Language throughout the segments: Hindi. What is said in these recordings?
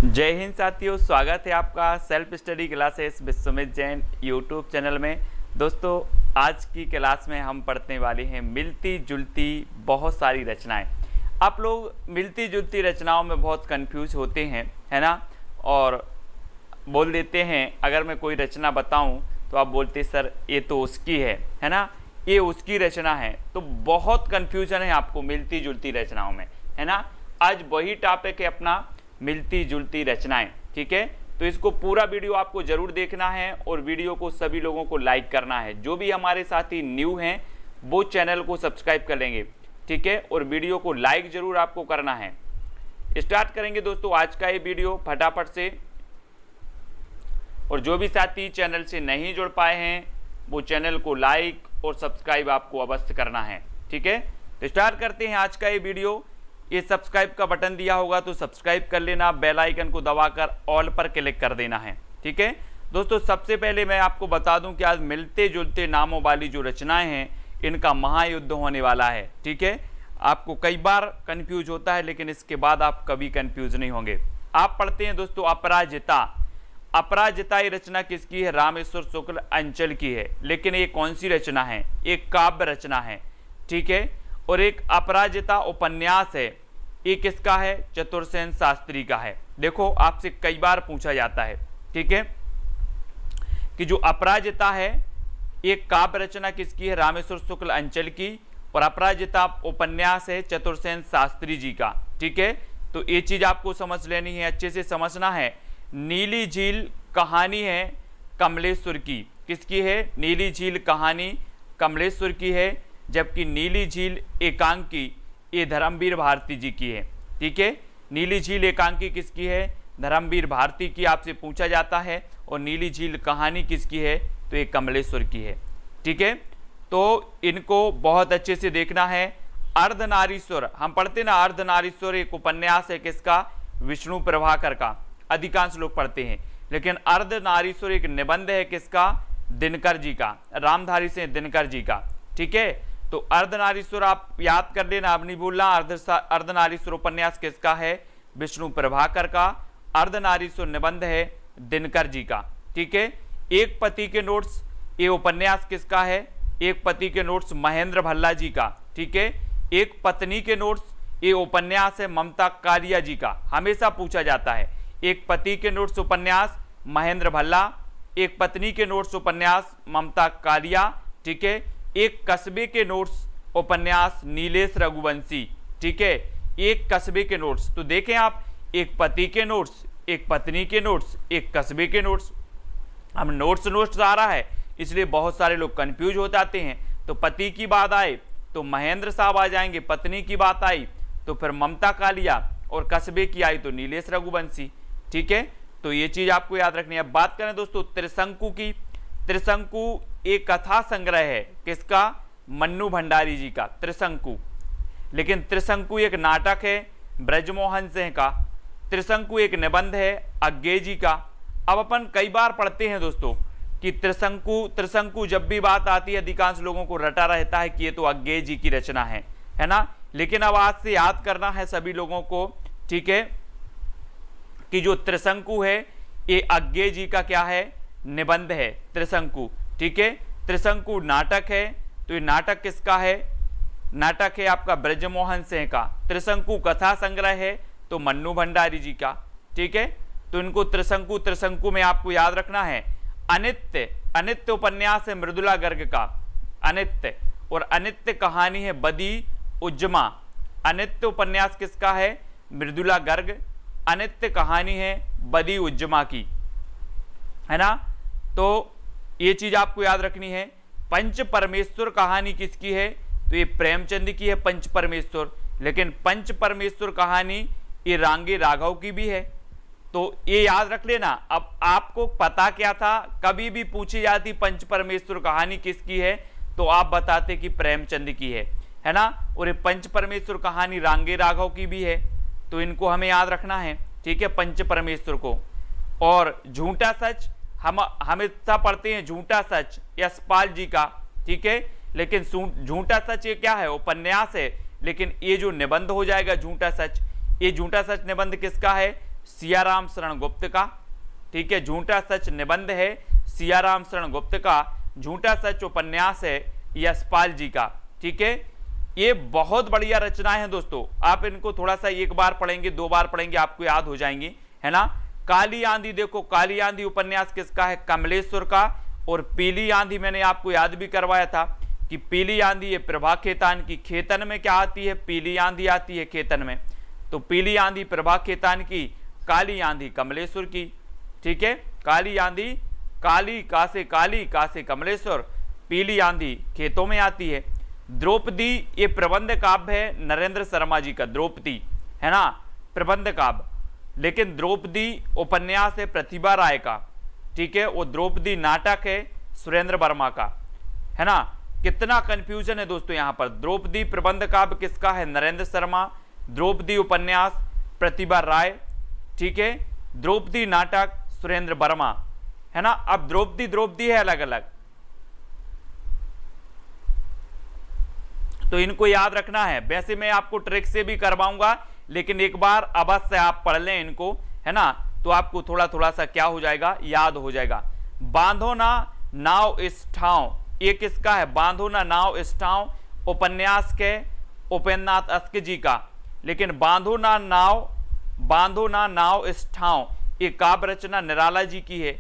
जय हिंद साथियों, स्वागत है आपका self study classes Vishwamit Jain YouTube channel में। दोस्तों, आज की क्लास में हम पढ़ने वाले हैं मिलती जुलती बहुत सारी रचनाएं। आप लोग मिलती जुलती रचनाओं में बहुत कंफ्यूज होते हैं, है ना, और बोल देते हैं। अगर मैं कोई रचना बताऊं तो आप बोलते सर ये तो उसकी है ना, ये उसकी रचना है। तो बहुत कन्फ्यूजन है आपको मिलती जुलती रचनाओं में, है ना। आज वही टॉपिक है अपना, मिलती जुलती रचनाएं। ठीक है, तो इसको पूरा वीडियो आपको जरूर देखना है और वीडियो को सभी लोगों को लाइक करना है। जो भी हमारे साथी न्यू हैं वो चैनल को सब्सक्राइब कर लेंगे, ठीक है, और वीडियो को लाइक जरूर आपको करना है। स्टार्ट करेंगे दोस्तों आज का ये वीडियो फटाफट से। और जो भी साथी चैनल से नहीं जुड़ पाए हैं वो चैनल को लाइक और सब्सक्राइब आपको अवश्य करना है, ठीक है। तो स्टार्ट करते हैं आज का ये वीडियो। ये सब्सक्राइब का बटन दिया होगा तो सब्सक्राइब कर लेना, बेल आइकन को दबाकर ऑल पर क्लिक कर देना है, ठीक है। दोस्तों, सबसे पहले मैं आपको बता दूं कि आज मिलते जुलते नामों वाली जो रचनाएं हैं इनका महायुद्ध होने वाला है, ठीक है। आपको कई बार कंफ्यूज होता है लेकिन इसके बाद आप कभी कंफ्यूज नहीं होंगे। आप पढ़ते हैं दोस्तों अपराजिता। अपराजिता ये रचना किसकी है? रामेश्वर शुक्ल अंचल की है। लेकिन ये कौन सी रचना है? एक काव्य रचना है, ठीक है। और एक अपराजिता उपन्यास है, ये किसका है? चतुरसेन शास्त्री का है। देखो, आपसे कई बार पूछा जाता है, ठीक है, कि जो अपराजिता है एक काव्य रचना किसकी है? रामेश्वर शुक्ल अंचल की। और अपराजिता उपन्यास है चतुरसेन शास्त्री जी का, ठीक है। तो ये चीज आपको समझ लेनी है, अच्छे से समझना है। नीली झील कहानी है कमलेश्वर की। किसकी है? नीली झील कहानी कमलेश्वर की है, जबकि नीली झील एकांकी ये धर्मवीर भारती जी की है, ठीक है। नीली झील एकांकी किसकी है? धर्मवीर भारती की, आपसे पूछा जाता है। और नीली झील कहानी किसकी है? तो ये कमलेश्वर की है, ठीक है। तो इनको बहुत अच्छे से देखना है। अर्धनारीश्वर हम पढ़ते ना, अर्धनारीश्वर एक उपन्यास है किसका? विष्णु प्रभाकर का, अधिकांश लोग पढ़ते हैं। लेकिन अर्धनारीश्वर एक निबंध है किसका? दिनकर जी का, रामधारी से दिनकर जी का, ठीक है। तो अर्धनारीश्वर आप याद कर लेना, अब नहीं भूलना। अर्धनारीश्वर उपन्यास किसका है? विष्णु प्रभाकर का। अर्धनारीश्वर निबंध है दिनकर जी का, ठीक है। एक पति के नोट्स ये उपन्यास किसका है? एक पति के नोट्स महेंद्र भल्ला जी का, ठीक है। एक पत्नी के नोट्स ये उपन्यास है ममता कालिया जी का, हमेशा पूछा जाता है। एक पति के नोट्स उपन्यास महेंद्र भल्ला, एक पत्नी के नोट्स उपन्यास ममता कालिया, ठीक है। एक कस्बे के नोट्स उपन्यास नीलेश रघुवंशी, ठीक है। एक कस्बे के नोट्स, तो देखें आप, एक पति के नोट्स, एक पत्नी के नोट्स, एक कस्बे के नोट्स। अब नोट्स आ रहा है इसलिए बहुत सारे लोग कंफ्यूज हो जाते हैं। तो पति की बात आए तो महेंद्र साहब आ जाएंगे, पत्नी की बात आई तो फिर ममता कालिया, और कस्बे की आई तो नीलेश रघुवंशी, ठीक है। तो ये चीज आपको याद रखनी है। अब बात करें दोस्तों त्रिशंकु की। त्रिशंकु एक कथा संग्रह है किसका? मन्नू भंडारी जी का, त्रिशंकु। लेकिन त्रिशंकु एक नाटक है ब्रजमोहन सिंह का। त्रिशंकु एक निबंध है अज्ञे जी का। अब अपन कई बार पढ़ते हैं दोस्तों कि त्रिशंकु जब भी बात आती है अधिकांश लोगों को रटा रहता है कि ये तो अज्ञे जी की रचना है ना। लेकिन अब आज से याद करना है सभी लोगों को, ठीक है, कि जो त्रिशंकु है ये अज्ञे जी का क्या है? निबंध है त्रिशंकु, ठीक है। त्रिशंकु नाटक है, तो ये नाटक किसका है? नाटक है आपका ब्रजमोहन सिंह का। त्रिशंकु कथा संग्रह है तो मन्नू भंडारी जी का, ठीक है। तो इनको त्रिशंकु में आपको याद रखना है। अनित्य उपन्यास है मृदुला गर्ग का, अनित्य। और अनित्य कहानी है बदी उज्जमा। अनित्य उपन्यास किसका है? मृदुला गर्ग। अनित्य कहानी है बदी उज्जमा की, है ना। तो ये चीज आपको याद रखनी है। पंच परमेश्वर कहानी किसकी है? तो ये प्रेमचंद की है, पंच परमेश्वर। लेकिन पंच परमेश्वर कहानी ये रांगे राघव की भी है, तो ये याद रख लेना। अब आपको पता क्या था? कभी भी पूछी जाती पंच परमेश्वर कहानी किसकी है तो आप बताते कि प्रेमचंद की है ना। और ये पंच परमेश्वर कहानी रांगे राघव की भी है, तो इनको हमें याद रखना है, ठीक है, पंच परमेश्वर को। और झूठा सच हम हमेशा पढ़ते हैं, झूठा सच यशपाल जी का, ठीक है। लेकिन झूठा सच ये क्या है? उपन्यास है। लेकिन ये जो निबंध हो जाएगा झूठा सच, ये झूठा सच निबंध किसका है? सियाराम शरण गुप्त का। ठीक है, झूठा सच निबंध है सियाराम शरण गुप्त का, झूठा सच उपन्यास है यशपाल जी का। ठीक है, ये बहुत बढ़िया रचनाएं हैं दोस्तों, आप इनको थोड़ा सा एक बार पढ़ेंगे, दो बार पढ़ेंगे, आपको याद हो जाएंगी, है ना। काली आंधी, देखो काली आंधी उपन्यास किसका है, कमलेश्वर का। और पीली आंधी मैंने आपको याद भी करवाया था कि पीली आंधी है प्रभा खेतान की। खेतन में क्या आती है, पीली आंधी आती है खेतन में, तो पीली आंधी प्रभा खेतान की, काली आंधी कमलेश्वर की। ठीक है, काली आंधी, काली का से कमलेश्वर, पीली आंधी खेतों में आती है। द्रौपदी ये प्रबंध काव्य है नरेंद्र शर्मा जी का, द्रौपदी है ना प्रबंध काव्य, लेकिन द्रौपदी उपन्यास है प्रतिभा राय का। ठीक है, वो द्रौपदी नाटक है सुरेंद्र वर्मा का, है ना। कितना कंफ्यूजन है दोस्तों यहाँ पर। द्रौपदी प्रबंध काव्य किसका है, नरेंद्र शर्मा। द्रौपदी उपन्यास प्रतिभा राय। ठीक है, द्रौपदी नाटक सुरेंद्र वर्मा, है ना। अब द्रौपदी द्रौपदी है अलग अलग, तो इनको याद रखना है। वैसे मैं आपको ट्रिक से भी करवाऊंगा, लेकिन एक बार अवश्य आप पढ़ लें इनको, है ना, तो आपको थोड़ा थोड़ा सा क्या हो जाएगा, याद हो जाएगा। बांधो ना नाव इस ठाव, ये किसका है, बांधो ना नाव इस ठाव उपन्यास के उपेंद्रनाथ अस्क जी का। लेकिन बांधो ना नाव इस ठाव ये काव्य रचना निराला जी की है।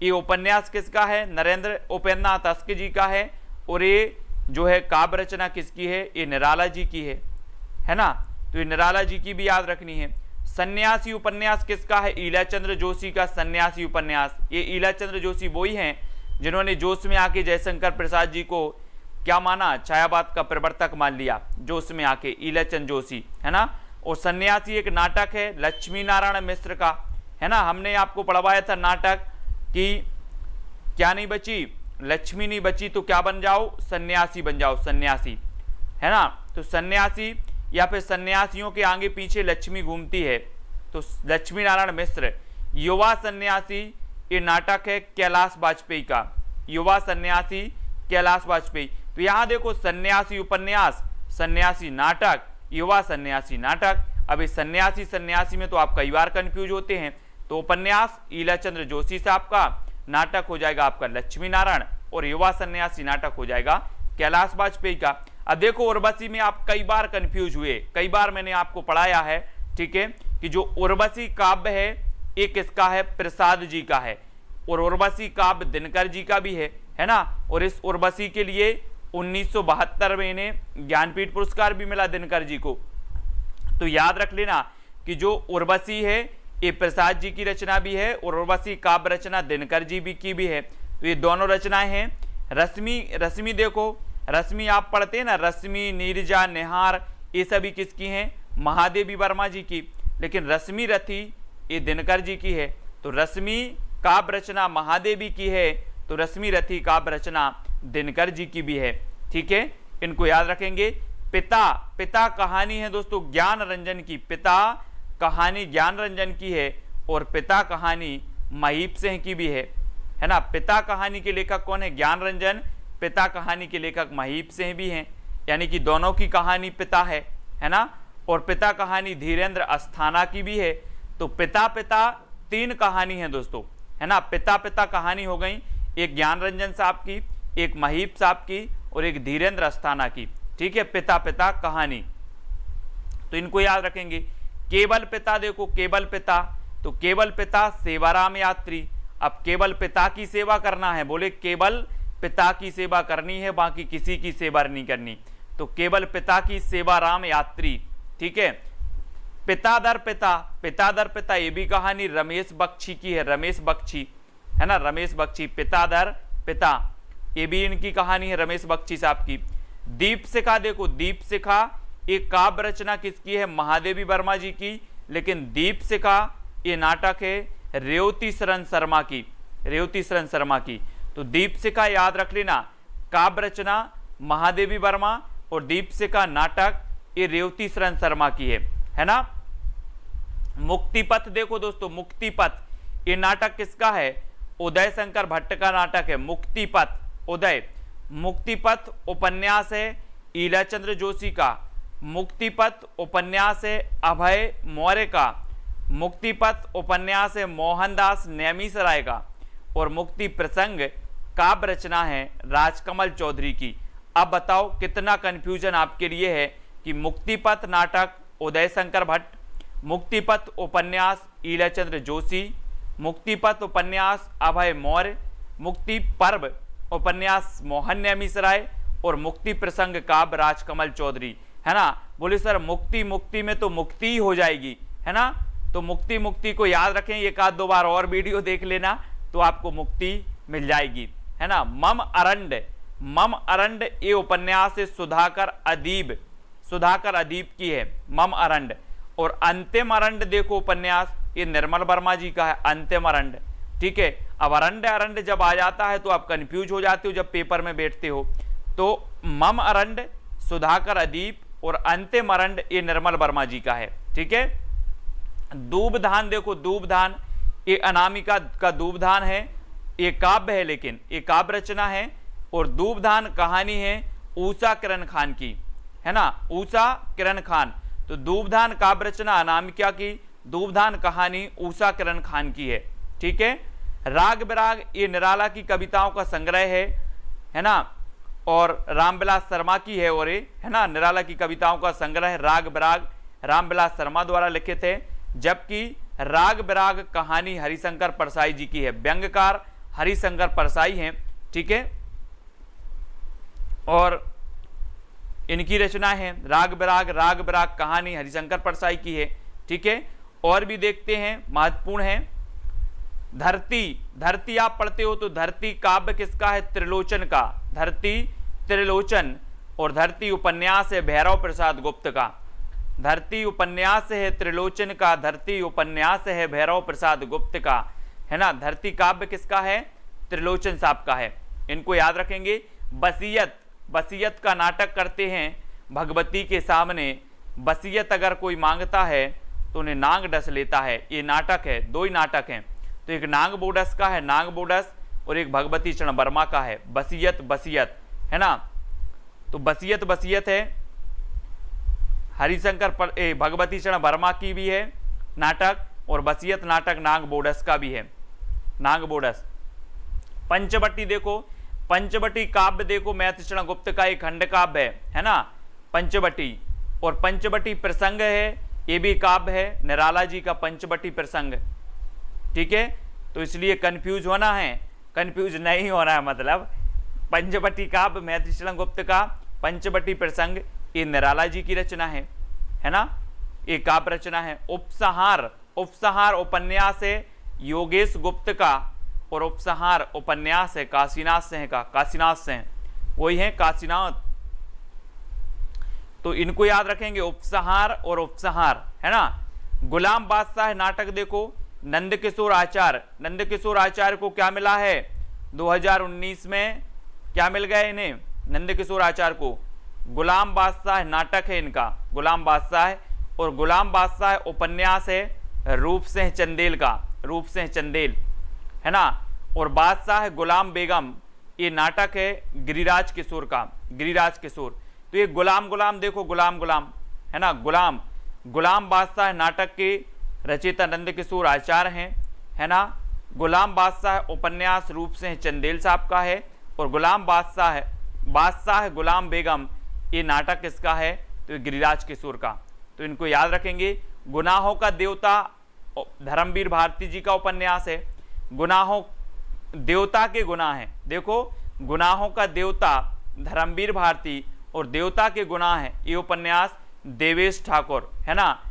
ये उपन्यास किसका है, नरेंद्र उपेंद्रनाथ अस्क जी का है। और ये जो है काव्य रचना किसकी है, ये निराला जी की है ना। तो ये निराला जी की भी याद रखनी है। सन्यासी उपन्यास किसका है, ईलाचंद्र जोशी का सन्यासी उपन्यास। ये ईलाचंद्र जोशी वही हैं जिन्होंने जोश में आके जयशंकर प्रसाद जी को क्या माना, छायावाद का प्रवर्तक मान लिया, जोश में आके ईलाचंद जोशी, है ना। और सन्यासी एक नाटक है लक्ष्मी नारायण मिश्र का, है ना। हमने आपको पढ़वाया था नाटक कि क्या नहीं बची, लक्ष्मी नहीं बची तो क्या बन जाओ, सन्यासी बन जाओ, सन्यासी, है ना। तो सन्यासी या फिर सन्यासियों के आगे पीछे लक्ष्मी घूमती है, तो लक्ष्मी नारायण मिश्र। युवा सन्यासी ये नाटक है कैलाश वाजपेयी का, युवा सन्यासी कैलाश वाजपेयी। तो यहां देखो सन्यासी उपन्यास, सन्यासी नाटक, युवा सन्यासी नाटक। अभी सन्यासी सन्यासी में तो आप कई बार कंफ्यूज होते हैं। तो उपन्यास ईलाचंद्र जोशी साहब का, नाटक हो जाएगा आपका लक्ष्मी नारायण, और युवा सन्यासी नाटक हो जाएगा कैलाश वाजपेयी का। अब देखो उर्वशी में आप कई बार कंफ्यूज हुए, कई बार मैंने आपको पढ़ाया है, ठीक है, कि जो उर्वशी काव्य है ये किसका है, प्रसाद जी का है। और उर्वशी काव्य दिनकर जी का भी है ना। और इस उर्वशी के लिए 1972 में इन्हें ज्ञानपीठ पुरस्कार भी मिला दिनकर जी को। तो याद रख लेना कि जो उर्वशी है ये प्रसाद जी की रचना भी है, और उर्वशी काव्य रचना दिनकर जी की भी है। तो ये दोनों रचनाएं हैं। रश्मि देखो, रश्मि आप पढ़ते हैं ना, रश्मि, नीरजा, निहार, ये सभी किसकी हैं, महादेवी वर्मा जी की। लेकिन रश्मि रथी ये दिनकर जी की है। तो रश्मि काव्य रचना महादेवी की है, तो रश्मि रथी काव्य रचना दिनकर जी की भी है। ठीक है, इनको याद रखेंगे। पिता कहानी है दोस्तों ज्ञान रंजन की, पिता कहानी ज्ञान रंजन की है, और पिता कहानी महीप सिंह की भी है ना। पिता कहानी के लेखक कौन है, ज्ञान रंजन। पिता कहानी के लेखक महीप सिंह भी हैं, यानी कि दोनों की कहानी पिता है ना। और पिता कहानी धीरेन्द्र अस्थाना की भी है। तो पिता 3 कहानी है दोस्तों, है ना। पिता कहानी हो गई, एक ज्ञान रंजन साहब की, एक महीप साहब की, और एक धीरेन्द्र अस्थाना की। ठीक है, पिता कहानी, तो इनको याद रखेंगे। केवल पिता देखो, केवल पिता, तो केवल पिता सेवाराम यात्री। अब केवल पिता की सेवा करना है, बोले केवल पिता की सेवा करनी है, बाकी किसी की सेवा नहीं करनी। तो केवल पिता की सेवा राम यात्री। ठीक है, पिता दर पिता ये भी कहानी रमेश बख्शी की है, रमेश बख्शी, है ना, रमेश बख्शी। पिता दर पिता ये भी इनकी कहानी है, रमेश बख्शी साहब की। दीप शिखा देखो, दीप शिखा एक काव्य रचना किसकी है, महादेवी वर्मा जी की। लेकिन दीप शिखा ये नाटक है रेवती शरण शर्मा की, रेवती शरण शर्मा की। तो दीप शिखा याद रख लेना, काव्य रचना महादेवी वर्मा, और दीप शिखा नाटक ये रेवती शरण शर्मा की है ना। मुक्तिपथ देखो दोस्तों, मुक्तिपथ ये नाटक किसका है, उदय शंकर भट्ट का नाटक है मुक्तिपथ, उदय। मुक्तिपथ उपन्यास है ईलाचंद्र जोशी का। मुक्तिपथ उपन्यास है अभय मौर्य का। मुक्तिपथ उपन्यास है मोहनदास नेमिसराय का, और मुक्ति प्रसंग काव्य रचना है राजकमल चौधरी की। अब बताओ कितना कंफ्यूजन आपके लिए है कि मुक्तिपथ नाटक उदय शंकर भट्ट, मुक्तिपथ उपन्यास ईलाचंद्र जोशी, मुक्तिपथ उपन्यास अभय मौर्य, मुक्ति पर्व उपन्यास मोहन नेमिसराय, और मुक्ति प्रसंग काव्य राजकमल चौधरी, है ना। बोले सर मुक्ति मुक्ति में तो मुक्ति ही हो जाएगी, है ना। तो मुक्ति मुक्ति को याद रखें, एक आध दो बार और वीडियो देख लेना तो आपको मुक्ति मिल जाएगी, है ना। मम अरंड ये उपन्यास सुधाकर अदीब की है, मम अरंड। और अंतिम अरंड देखो उपन्यास, ये निर्मल वर्मा जी का है, अंतिम अरंड, ठीक है। अब अरंड जब आ जाता है तो आप कंफ्यूज हो जाते हो जब पेपर में बैठते हो। तो मम अरंड सुधाकर अदीब और अंतिम अरंड ये निर्मल वर्मा जी का है, ठीक है। दूबधान देखो, दूबधान ये अनामिका का दूबधान है, ये काव्य है, लेकिन ये काव्य रचना है। और दूबधान कहानी है ऊषा किरण खान की, है ना, ऊषा किरण खान। तो दूबधान काव्य रचना अनामिका की, दूबधान कहानी ऊषा किरण खान की है, ठीक है। राग बिराग ये निराला की कविताओं का संग्रह है ना, और रामविलास शर्मा की है, और ये है ना निराला की कविताओं का संग्रह राग बिराग रामविलास शर्मा द्वारा लिखित है। जबकि राग बिराग कहानी हरिशंकर परसाई जी की है, व्यंग्यकार हरिशंकर परसाई हैं, ठीक है। और इनकी रचना है राग बिराग कहानी हरिशंकर परसाई की है, ठीक है। और भी देखते हैं, महत्वपूर्ण है धरती आप पढ़ते हो तो धरती काव्य किसका है, त्रिलोचन का, धरती त्रिलोचन। और धरती उपन्यास है भैरव प्रसाद गुप्त का, धरती उपन्यास है त्रिलोचन का, धरती उपन्यास है भैरव प्रसाद गुप्त का, है ना। धरती काव्य किसका है, त्रिलोचन साहब का है, इनको याद रखेंगे। बसीयत का नाटक करते हैं भगवती के सामने, बसीयत अगर कोई मांगता है तो उन्हें नांग डस लेता है, ये नाटक है, दो ही नाटक हैं। तो एक नांग बोडस का है, नांग बोडस, और एक भगवती चरण वर्मा का है बसीयत, है ना। तो बसीयत है हरिशंकर भगवती चरण वर्मा की भी है नाटक, और बसीयत नाटक नांग बोडस का भी है, नांग बोडस। पंचवटी देखो, पंचवटी काव्य देखो मैथिलीचरण गुप्त का एक खंड काव्य है ना पंचवटी। और पंचवटी प्रसंग है, ये भी काव्य है निराला जी का पंचवटी प्रसंग, ठीक है। तो इसलिए कंफ्यूज होना है, कंफ्यूज नहीं होना है, मतलब पंचवटी काव्य मैथिलीचरण गुप्त का, पंचवटी प्रसंग ये निराला जी की रचना है ना, ये काव्य रचना है। उपसंहार उपन्यास है योगेश गुप्त का, और उपसंहार उपन्यास है काशीनाथ सिंह, वही है काशीनाथ। तो इनको याद रखेंगे, उपसंहार और उपसंहार, है ना। गुलाम बादशाह नाटक देखो, नंदकिशोर आचार्य को क्या मिला है 2019 में, क्या मिल गया इन्हें, नंदकिशोर आचार्य को गुलाम बादशाह नाटक है इनका, गुलाम बादशाह। और गुलाम बादशाह उपन्यास है रूप सिंह चंदेल, है ना। और बादशाह गुलाम बेगम ये नाटक है गिरिराज किशोर का, तो ये गुलाम देखो, गुलाम है ना, गुलाम बादशाह नाटक के रचयिता नंदकिशोर आचार्य हैं, है ना। गुलाम बादशाह उपन्यास रूप सिंह चंदेल साहब का है, और गुलाम बादशाह गुलाम बेगम ये नाटक किसका है, तो गिरिराज किशोर का। तो इनको याद रखेंगे। गुनाहों का देवता धर्मवीर भारती जी का उपन्यास है, देवता के गुनाह हैं, देखो गुनाहों का देवता धर्मवीर भारती और देवता के गुनाह है ये उपन्यास देवेश ठाकुर, है ना।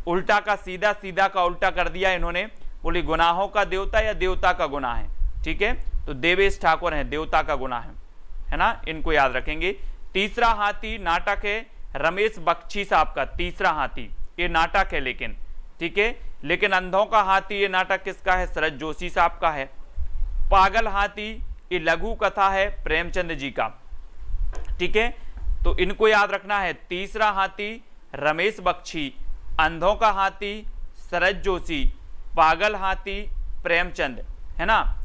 उल्टा का सीधा, सीधा का उल्टा कर दिया इन्होंने, बोली गुनाहों का देवता या देवता का गुनाह है, ठीक है। तो देवेश ठाकुर है, देवता का गुनाह है ना, इनको याद रखेंगे। तीसरा हाथी नाटक है रमेश बख्शी साहब का, तीसरा हाथी ये नाटक है, लेकिन ठीक है। लेकिन अंधों का हाथी ये नाटक किसका है, शरद जोशी साहब का है। पागल हाथी ये लघु कथा है प्रेमचंद जी का, ठीक है। तो इनको याद रखना है, तीसरा हाथी रमेश बख्शी, अंधों का हाथी शरद जोशी, पागल हाथी प्रेमचंद, है ना।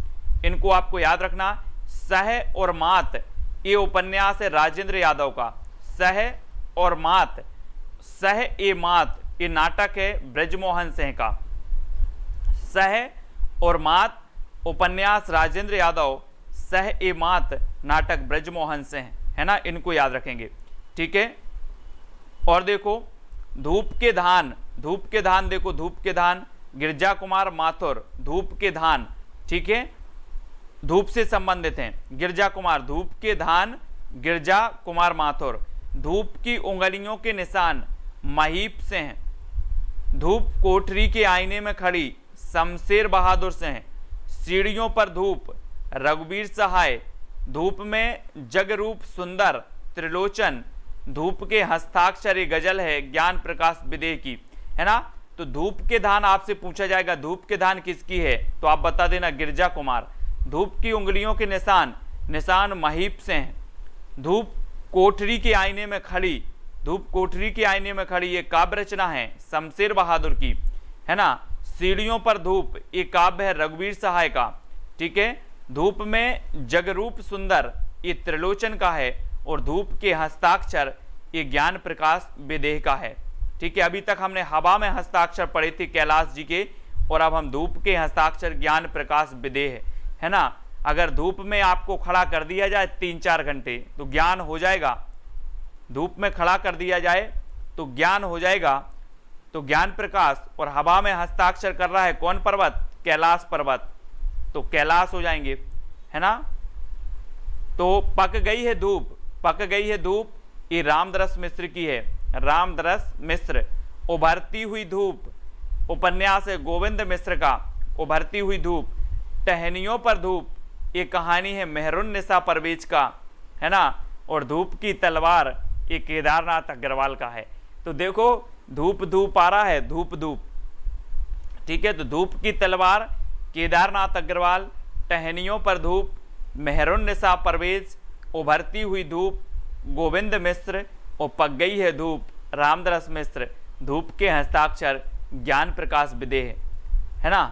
इनको आपको याद रखना। सह और मात ये उपन्यास है राजेंद्र यादव का, सह और मात, सह ए मात ये नाटक है ब्रजमोहन सिंह का। सह और मात उपन्यास राजेंद्र यादव, सह ए मात नाटक ब्रजमोहन सिंह, है ना, इनको याद रखेंगे, ठीक है। और देखो धूप के धान, धूप के धान, देखो धूप के धान गिरजा कुमार माथुर, धूप के धान, ठीक है, धूप से संबंधित हैं गिरजा कुमार, धूप के धान गिरजा कुमार माथुर। धूप की उंगलियों के निशान महीप से हैं, धूप कोठरी के आईने में खड़ी शमशेर बहादुर से हैं। सीढ़ियों पर धूप रघुवीर सहाय, धूप में जगरूप सुंदर त्रिलोचन, धूप के हस्ताक्षर ये गजल है ज्ञान प्रकाश विदेह की, है ना। तो धूप के धान आपसे पूछा जाएगा धूप के धान किसकी है, तो आप बता देना गिरजा कुमार। धूप की उंगलियों के निशान, निशान महीप से हैं। धूप कोठरी के आईने में खड़ी, धूप कोठरी के आईने में खड़ी ये काव्य रचना है शमशेर बहादुर की, है ना। सीढ़ियों पर धूप ये काव्य है रघुवीर सहाय का, ठीक है। धूप में जगरूप सुंदर ये त्रिलोचन का है, और धूप के हस्ताक्षर ये ज्ञान प्रकाश विदेह का है, ठीक है। अभी तक हमने हवा में हस्ताक्षर पढ़े थे कैलाश जी के, और अब हम धूप के हस्ताक्षर ज्ञान प्रकाश विदेह, है ना। अगर धूप में आपको खड़ा कर दिया जाए 3-4 घंटे तो ज्ञान हो जाएगा, धूप में खड़ा कर दिया जाए तो ज्ञान हो जाएगा, तो ज्ञान प्रकाश। और हवा में हस्ताक्षर कर रहा है कौन पर्वत, कैलाश पर्वत, तो कैलाश हो जाएंगे, है ना। तो पक गई है धूप, पक गई है धूप ये रामदरस मिश्र की है, रामदरस मिश्र। उभरती हुई धूप उपन्यास है गोविंद मिश्र का, उभरती हुई धूप। टहनियों पर धूप ये कहानी है मेहरुन्निसा परवेज का, है ना। और धूप की तलवार ये केदारनाथ अग्रवाल का है। तो देखो धूप धूप आ रहा है, धूप धूप, ठीक है। तो धूप की तलवार केदारनाथ अग्रवाल, टहनियों पर धूप मेहरुन्निसा परवेज, उभरती हुई धूप गोविंद मिश्र, और पक गई है धूप रामदरस मिश्र। धूप के हस्ताक्षर ज्ञान प्रकाश विदेह, है ना।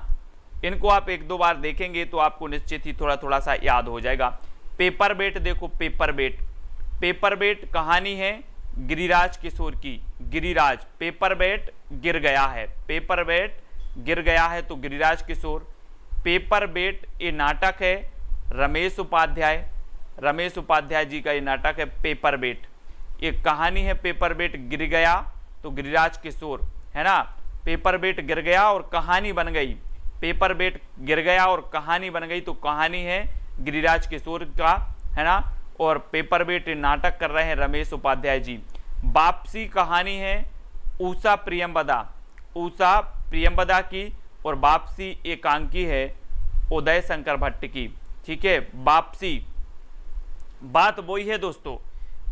इनको आप 1-2 बार देखेंगे तो आपको निश्चित ही थोड़ा थोड़ा सा याद हो जाएगा। पेपर बेट, देखो पेपर बेट, पेपर बेट कहानी है गिरिराज किशोर की, गिरिराज। पेपर बेट गिर गया है, पेपर बेट गिर गया है तो गिरिराज किशोर। पेपर बेट ये नाटक है रमेश उपाध्याय, रमेश उपाध्याय जी का ये नाटक है पेपर बेट। ये कहानी है पेपर बेट गिर गया तो गिरिराज किशोर, है ना। पेपर बेट गिर गया और कहानी बन गई, पेपर बेट गिर गया और कहानी बन गई तो कहानी है गिरिराज किशोर का, है ना। और पेपर बेट नाटक कर रहे हैं रमेश उपाध्याय जी। वापसी कहानी है उषा प्रियंवदा, उषा प्रियंवदा की, और वापसी एकांकी है उदय शंकर भट्ट की, ठीक है। वापसी बात वही है दोस्तों,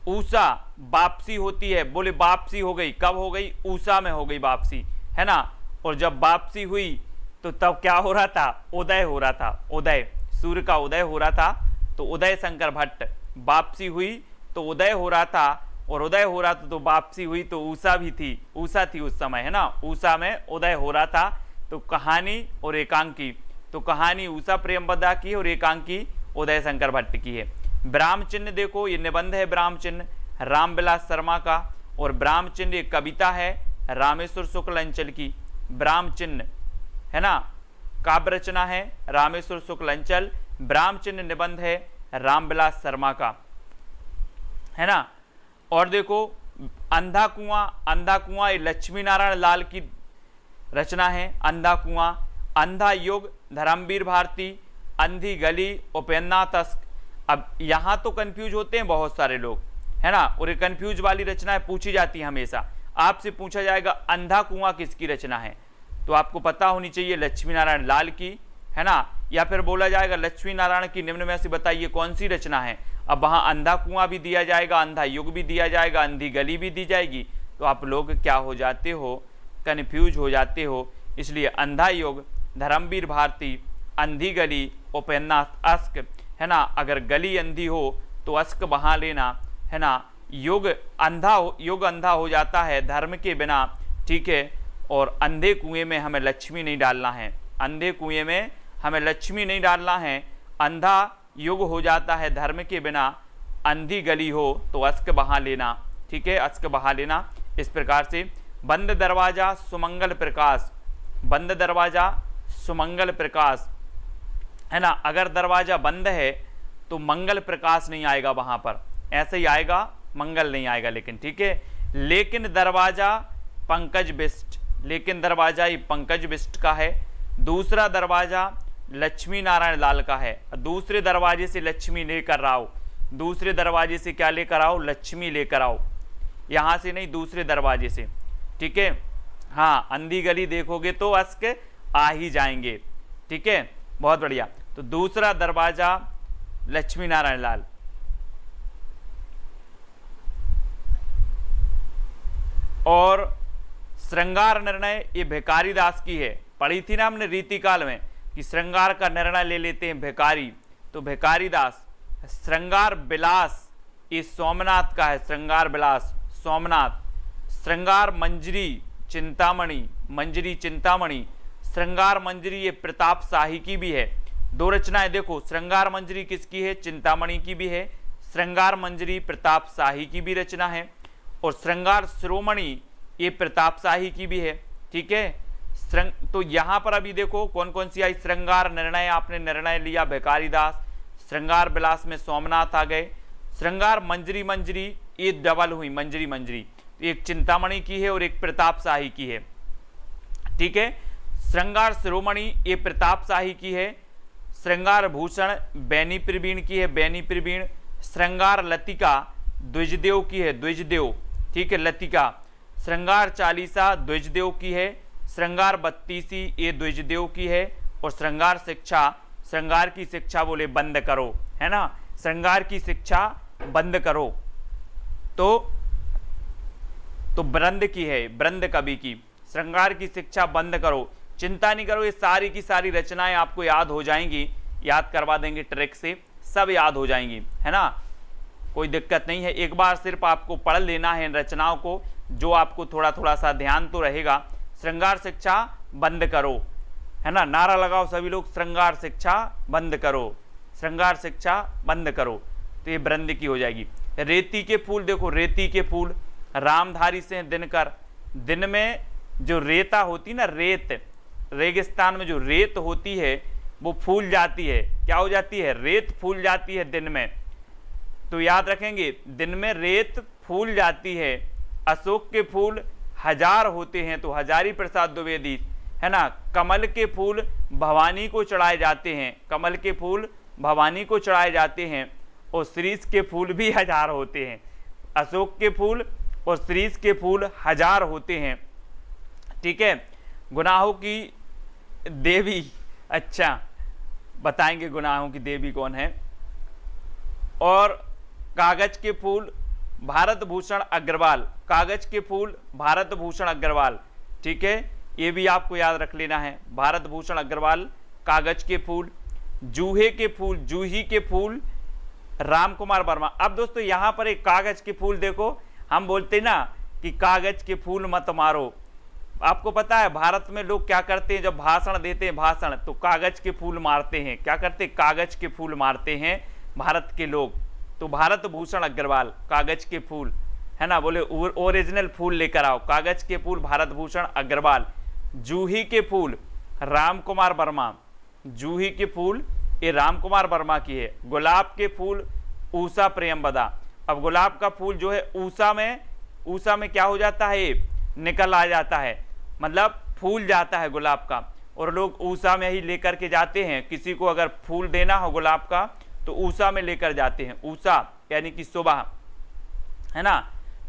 उषा वापसी होती है, बोले वापसी हो गई, कब हो गई, उषा में हो गई वापसी, है ना। और जब वापसी हुई तो तब क्या हो रहा था, उदय हो रहा था, उदय, सूर्य का उदय हो रहा था, तो उदय शंकर भट्ट। वापसी हुई तो उदय हो रहा था, और उदय हो रहा था तो वापसी हुई तो उषा भी थी, उषा थी उस समय, है ना। उषा में उदय हो रहा था, तो कहानी और एकांकी, तो कहानी उषा प्रियंवदा की और एकांकी उदय शंकर भट्ट की है। ब्राह्म चिन्ह देखो ये निबंध है ब्राह्म चिन्ह रामविलास शर्मा का, और ब्राह्म चिन्ह एक कविता है रामेश्वर शुक्ल अंचल की। ब्राह्म चिन्ह, है ना, काव्य रचना है रामेश्वर शुक्ल अंचल। ब्राह्म चिन्ह निबंध है रामविलास शर्मा का, है ना। और देखो अंधा कुआं, अंधा कुआं ये लक्ष्मी नारायण लाल की रचना है, अंधा कुआं। अंधा युग धर्मवीर भारती, अंधी गली उपेन्द्रनाथ तस्क। अब यहाँ तो कंफ्यूज होते हैं बहुत सारे लोग, है ना, और ये कंफ्यूज वाली रचनाएं पूछी जाती है हमेशा। आपसे पूछा जाएगा अंधा कुआं किसकी रचना है, तो आपको पता होनी चाहिए लक्ष्मी नारायण लाल की, है ना। या फिर बोला जाएगा लक्ष्मी नारायण की निम्न में से बताइए कौन सी रचना है। अब वहाँ अंधा कुआं भी दिया जाएगा, अंधा युग भी दिया जाएगा, अंधी गली भी दी जाएगी, तो आप लोग क्या हो जाते हो, कन्फ्यूज हो जाते हो। इसलिए अंधा युग धर्मवीर भारती, अंधी गली उपेन्द्रनाथ अस्क, है ना। अगर गली अंधी हो तो अस्क बहा लेना, है ना। युग अंधा हो जाता है धर्म के बिना, ठीक है। और अंधे कुएं में हमें लक्ष्मी नहीं डालना है, अंधे कुएं में हमें लक्ष्मी नहीं डालना है। अंधा युग हो जाता है धर्म के बिना, अंधी गली हो तो अस्क बहा लेना, ठीक है, अस्क बहा लेना। इस प्रकार से बंद दरवाजा सुमंगल प्रकाश, बंद दरवाजा सुमंगल प्रकाश, है ना। अगर दरवाजा बंद है तो मंगल प्रकाश नहीं आएगा वहां पर, ऐसे ही आएगा, मंगल नहीं आएगा लेकिन, ठीक है। लेकिन दरवाजा पंकज बिष्ट, लेकिन दरवाजा ये पंकज बिष्ट का है। दूसरा दरवाजा लक्ष्मी नारायण लाल का है। दूसरे दरवाजे से लक्ष्मी लेकर आओ, दूसरे दरवाजे से क्या लेकर आओ, लक्ष्मी लेकर आओ, यहां से नहीं, दूसरे दरवाजे से, ठीक है। हाँ, अंधी गली देखोगे तो अस्क आ ही जाएंगे, ठीक है, बहुत बढ़िया। तो दूसरा दरवाजा लक्ष्मी नारायण लाल। और श्रृंगार निर्णय ये भिखारी दास की है, पढ़ी थी ना हमने रीतिकाल में कि श्रृंगार का निर्णय ले लेते हैं भिखारी, तो भिखारी दास। श्रृंगार विलास ये सोमनाथ का है, श्रृंगार विलास सोमनाथ। श्रृंगार मंजरी चिंतामणि, मंजरी चिंतामणि। श्रृंगार मंजरी ये प्रताप शाही की भी है। दो रचनाएं देखो, श्रृंगार मंजरी किसकी है, चिंतामणि की भी है। श्रृंगार मंजरी प्रताप शाही की भी रचना है। और श्रृंगार शिरोमणि ये प्रताप शाही की भी है, ठीक है। तो यहां पर अभी देखो कौन कौन सी आई, श्रृंगार निर्णय आपने निर्णय लिया भिखारी दास, श्रृंगार विलास में सोमनाथ आ गए। श्रृंगार मंजरी, मंजरी ये डबल हुई, मंजरी मंजरी, एक चिंतामणि की है और एक प्रताप शाही की है, ठीक है। श्रृंगार शिरोमणि ये प्रताप शाही की है। श्रृंगार भूषण बैनी प्रवीण की है, बैनी प्रवीण। श्रृंगार लतिका द्विजदेव की है, द्विजदेव, ठीक है, लतिका। श्रृंगार चालीसा द्विजदेव की है। श्रृंगार बत्तीसी ये द्विजदेव की है। और श्रृंगार शिक्षा, श्रृंगार की शिक्षा बोले बंद करो, है ना, श्रृंगार की शिक्षा बंद करो, तो ब्रंद की है, ब्रंद कवि की। श्रृंगार की शिक्षा बंद करो, चिंता नहीं करो, ये सारी की सारी रचनाएं आपको याद हो जाएंगी, याद करवा देंगे ट्रिक से, सब याद हो जाएंगी, है ना, कोई दिक्कत नहीं है। एक बार सिर्फ आपको पढ़ लेना है इन रचनाओं को, जो आपको थोड़ा थोड़ा सा ध्यान तो रहेगा। श्रृंगार शिक्षा बंद करो, है ना, नारा लगाओ सभी लोग, श्रृंगार शिक्षा बंद करो, श्रृंगार शिक्षा बंद करो, तो ये ब्रंद की हो जाएगी। रेती के फूल देखो, रेती के फूल रामधारी से दिनकर। दिन में जो रेता होती ना, रेत, रेगिस्तान में जो रेत होती है वो फूल जाती है, क्या हो जाती है, रेत फूल जाती है दिन में, तो याद रखेंगे दिन में रेत फूल जाती है। अशोक के फूल हजार होते हैं, तो हजारी प्रसाद द्विवेदी, है ना। कमल के फूल भवानी को चढ़ाए जाते हैं, कमल के फूल भवानी को चढ़ाए जाते हैं। और शीरीष के फूल भी हजार होते हैं, अशोक के फूल और शीरीष के फूल हजार होते हैं, ठीक है। गुनाहों की देवी, अच्छा बताएंगे गुनाहों की देवी कौन है। और कागज के फूल भारत भूषण अग्रवाल, कागज के फूल भारत भूषण अग्रवाल, ठीक है, ये भी आपको याद रख लेना है, भारत भूषण अग्रवाल कागज के फूल। जूहे के फूल, जूही के फूल राम कुमार वर्मा। अब दोस्तों यहां पर एक कागज के फूल देखो, हम बोलते ना कि कागज के फूल मत मारो, आपको पता है भारत में लोग क्या करते हैं, जब भाषण देते हैं भाषण, तो कागज के फूल मारते हैं, क्या करते हैं, कागज के फूल मारते हैं भारत के लोग। तो भारत भूषण अग्रवाल कागज के फूल, है ना, बोले ओरिजिनल फूल लेकर आओ, कागज के फूल भारत भूषण अग्रवाल। जूही के फूल राम कुमार वर्मा, जूही के फूल ये राम कुमार वर्मा की है। गुलाब के फूल ऊषा प्रियंवदा। अब गुलाब का फूल जो है ऊषा में क्या हो जाता है, निकल आ जाता है, मतलब फूल जाता है गुलाब का, और लोग ऊषा में ही लेकर के जाते हैं। किसी को अगर फूल देना हो गुलाब का तो ऊषा में लेकर जाते हैं, ऊषा यानी कि सुबह, है ना,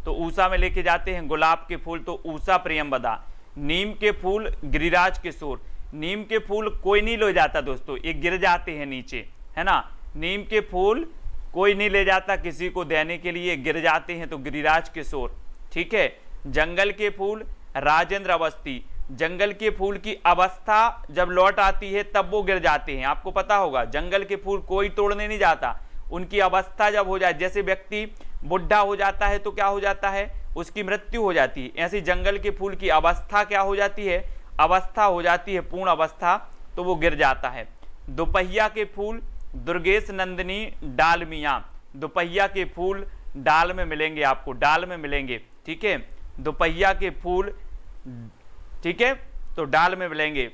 तो ऊषा में लेके जाते हैं गुलाब के फूल, तो ऊषा प्रियंवदा। नीम के फूल गिरिराज किशोर। नीम के फूल कोई नहीं ले जाता दोस्तों, ये गिर जाते हैं नीचे, है ना, नीम के फूल कोई नहीं ले जाता किसी को देने के लिए, गिर जाते हैं, तो गिरिराज किशोर, ठीक है। जंगल के फूल राजेंद्र अवस्थी। जंगल के फूल की अवस्था जब लौट आती है तब वो गिर जाते हैं, आपको पता होगा, जंगल के फूल कोई तोड़ने नहीं जाता, उनकी अवस्था जब हो जाए, जैसे व्यक्ति बुढ़ा हो जाता है तो क्या हो जाता है, उसकी मृत्यु हो जाती है, ऐसे जंगल के फूल की अवस्था क्या हो जाती है, अवस्था हो जाती है, पूर्ण अवस्था, तो वो गिर जाता है। दोपहिया के फूल दुर्गेश नंदिनी डालमिया। दोपहिया के फूल डाल में मिलेंगे आपको, डाल में मिलेंगे, ठीक है। दोपहिया के फूल ठीक है, तो डाल में मिलेंगे।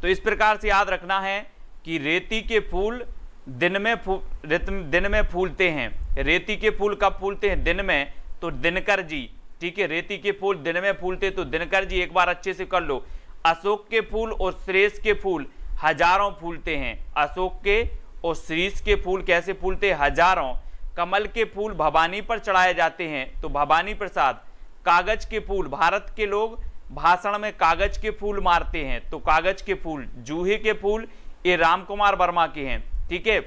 तो इस प्रकार से याद रखना है कि रेती के फूल दिन में फूलते हैं। रेती के फूल कब फूलते हैं? दिन में, तो दिनकर जी, ठीक है, रेती के फूल दिन में फूलते तो दिनकर जी, एक बार अच्छे से कर लो। अशोक के फूल और श्रेष्ठ के फूल हजारों फूलते हैं। अशोक के और शीश के फूल कैसे फूलते हैं? हजारों। कमल के फूल भवानी पर चढ़ाए जाते हैं, तो भवानी प्रसाद। कागज के फूल, भारत के लोग भाषण में कागज के फूल मारते हैं, तो कागज के फूल। जूहे के फूल ये राम कुमार वर्मा के हैं, ठीक है।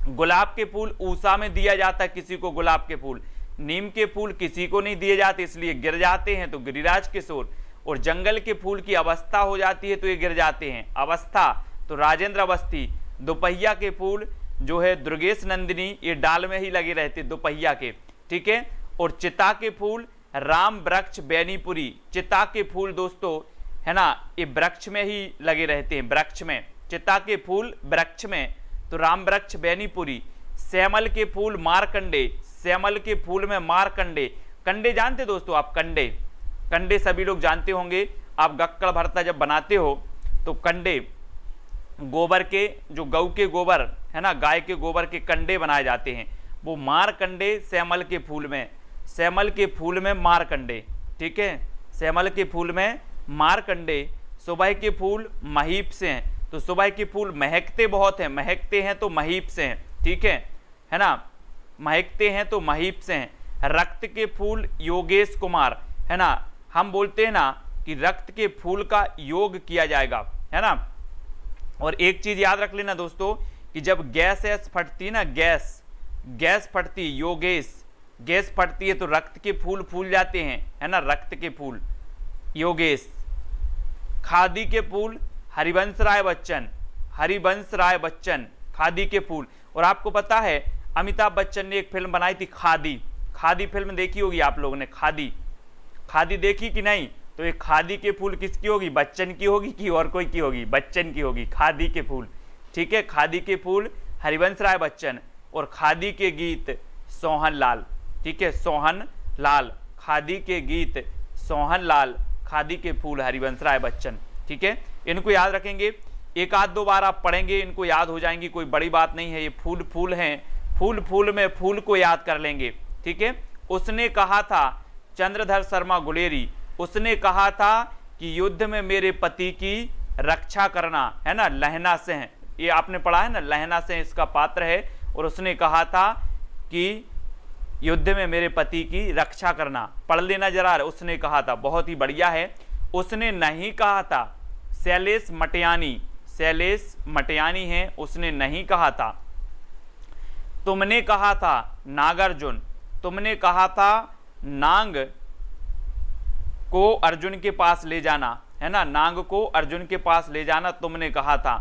गुलाब के फूल ऊषा में दिया जाता है किसी को, गुलाब के फूल। नीम के फूल किसी को नहीं दिए जाते, इसलिए गिर जाते हैं, तो गिरिराज किशोर। और जंगल के फूल की अवस्था हो जाती है तो ये गिर जाते हैं, अवस्था, तो राजेंद्र अवस्थी। दोपहिया के फूल जो है दुर्गेश नंदिनी, ये डाल में ही लगे रहते दोपहिया के, ठीक है। और चिता के फूल राम वृक्ष बैनीपुरी। चिता के फूल दोस्तों है ना, ये वृक्ष में ही लगे रहते हैं, वृक्ष में। चिता के फूल वृक्ष में, तो राम वृक्ष बैनीपुरी। श्यामल के फूल मारकंडे। श्यामल के फूल में मारकंडे। कंडे जानते दोस्तों आप? कंडे, कंडे सभी लोग जानते होंगे। आप गक्कड़ भरता जब बनाते हो तो कंडे, गोबर के, जो गऊ के गोबर है ना, गाय के गोबर के कंडे बनाए जाते हैं, वो मारकंडे श्यामल के फूल में। श्यामल के फूल में मारकंडे, ठीक है, श्यामल के फूल में मारकंडे। सुबह के फूल महीप से हैं, तो सुबह के फूल महकते बहुत हैं, महकते हैं तो महीप से हैं, ठीक है ना, महकते हैं तो महीप से हैं। रक्त के फूल योगेश कुमार, है ना, हम बोलते हैं ना कि रक्त के फूल का योग किया जाएगा, है ना। और एक चीज याद रख लेना दोस्तों कि जब गैस फटती ना, गैस फटती, योगेश, गैस फटती है तो रक्त के फूल फूल जाते हैं, है ना, रक्त के फूल, योगेश। खादी के फूल हरिवंश राय बच्चन, हरिवंश राय बच्चन, खादी के फूल। और आपको पता है अमिताभ बच्चन ने एक फिल्म बनाई थी खादी, खादी फिल्म देखी होगी आप लोगों ने, खादी, खादी देखी कि नहीं? तो ये खादी के फूल किसकी होगी? बच्चन की होगी कि और कोई की होगी? बच्चन की होगी, खादी के फूल, ठीक है। खादी के फूल हरिवंश राय बच्चन। और खादी के गीत सोहन लाल, ठीक है, सोहन लाल। खादी के गीत सोहन लाल, खादी के फूल हरिवंश राय बच्चन, ठीक है। इनको याद रखेंगे, एक आध दो बार आप पढ़ेंगे इनको याद हो जाएंगी, कोई बड़ी बात नहीं है। ये फूल फूल हैं, फूल फूल में फूल को याद कर लेंगे, ठीक है। उसने कहा था, चंद्रधर शर्मा गुलेरी, उसने कहा था कि युद्ध में मेरे पति की रक्षा करना, है ना, लहना सिंह, ये आपने पढ़ा है ना, लहना सिंह इसका पात्र है। और उसने कहा था कि युद्ध में मेरे पति की रक्षा करना, पढ़ लेना जरा, उसने कहा था, बहुत ही बढ़िया है। उसने नहीं कहा था, शैलेश मटियानी, शैलेश मटियानी है, उसने नहीं कहा था। तुमने कहा था नागार्जुन, तुमने कहा था नांग को अर्जुन के पास ले जाना, है ना, नांग को अर्जुन के पास ले जाना तुमने कहा था,